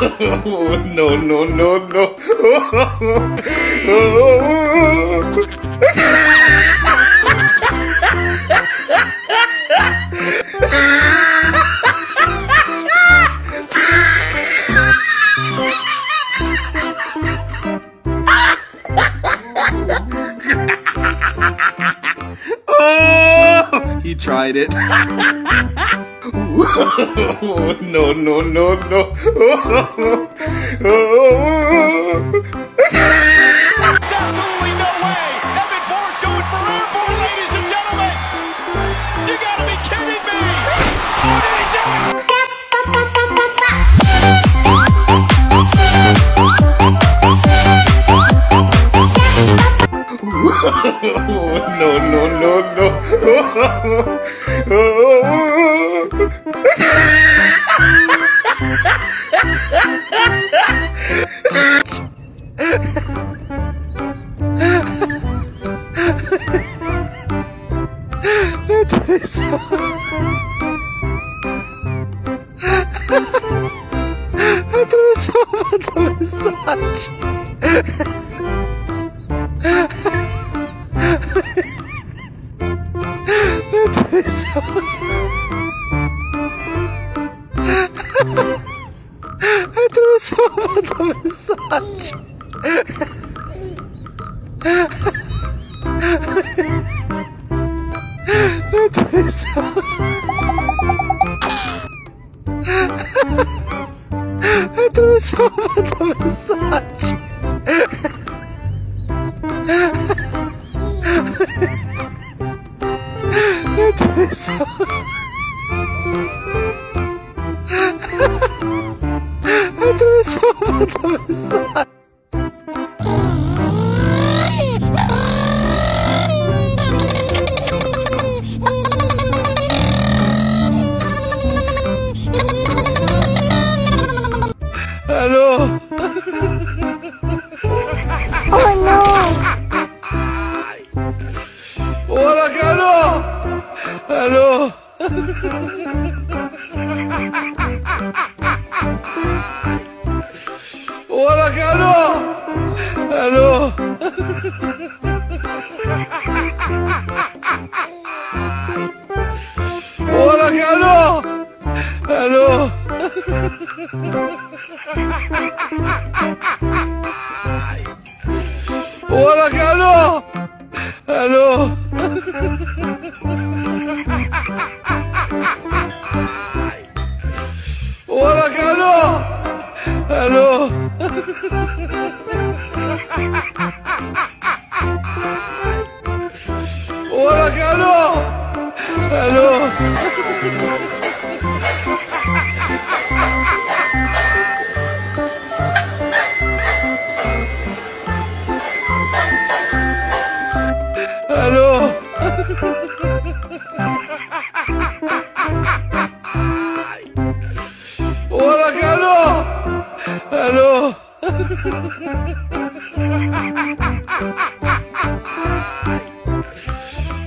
No, no, no, no. Oh, he tried it. No, no, no, no. Absolutely no way! Evan Ford's going for airborne, ladies and gentlemen! You gotta be kidding me! How did he do it? No, no, no, no. Hello. Oh no. Hola, Carlos. Hello. Hola, Carlos. Hello. Hola, Carlos. Hello. Hola, Carlos. Hello. Hola, Carlos. Hello. Hola, Carlos. Hello. Hello. Hola, Carlos. Hello.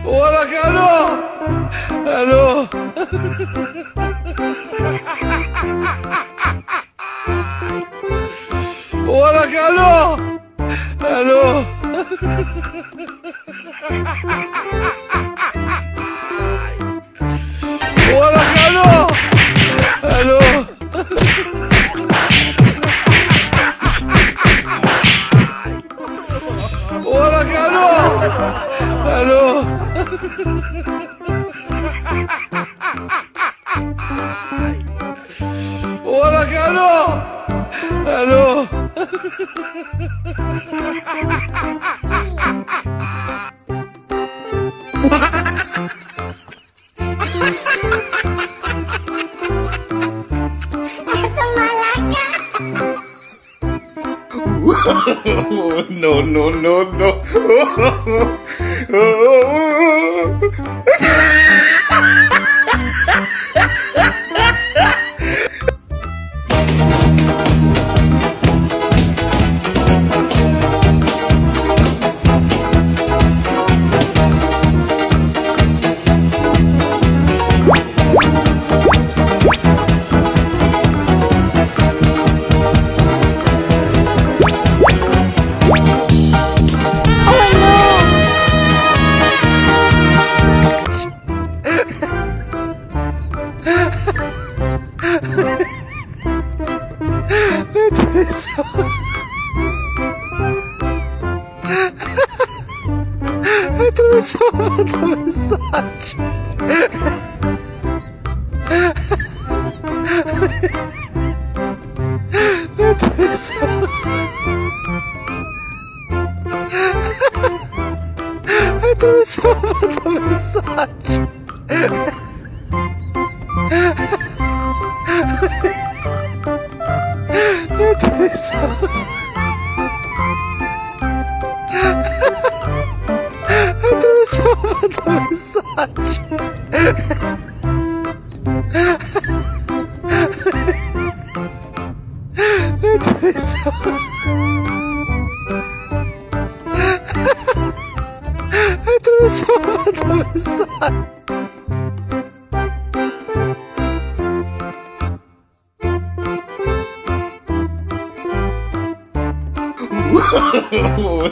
Hola, Carlos. Hello. Hola, Carlos. Hello. Hola, Carlos. Hello. Hola, Carlos. Hello. Hola, Carlos. Hello. No, no, no, no.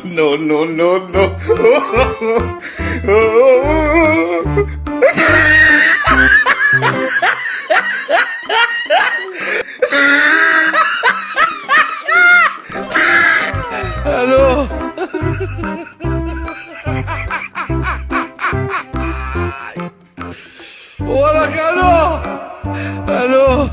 No, no, no, no. الو ولك الو الو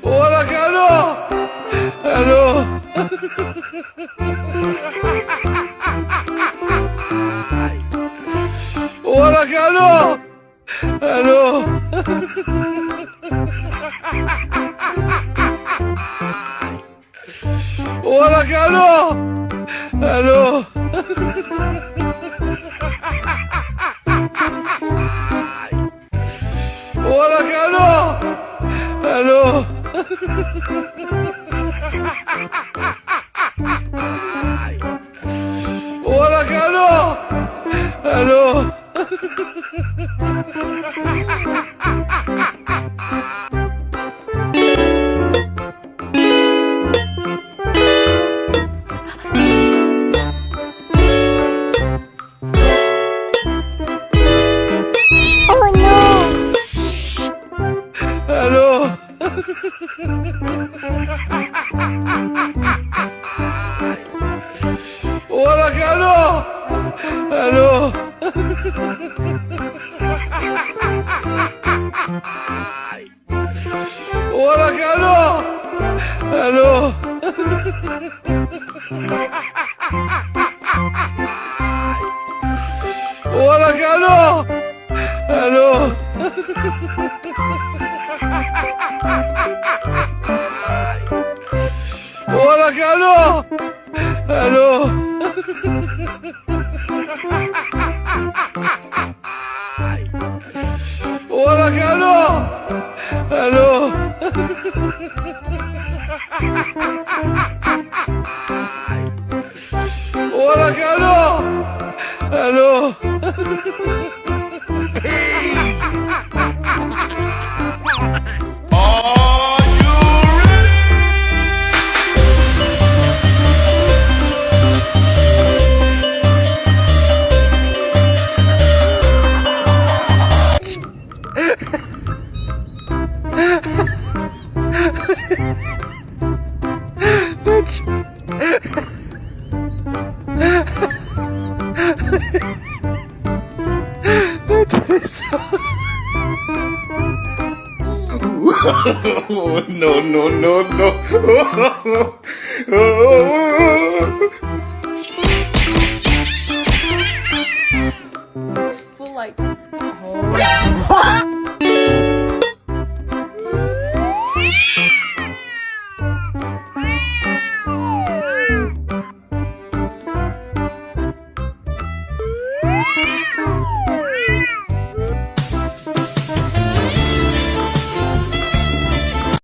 ولك الو الو ولك الو الو ولك الو الو ولك الو الو ولك الو الو الو ولك الو الو ولك الو الو ولك الو الو ولك الو الو ولك الو الو ولك الو الو No, no, no, no.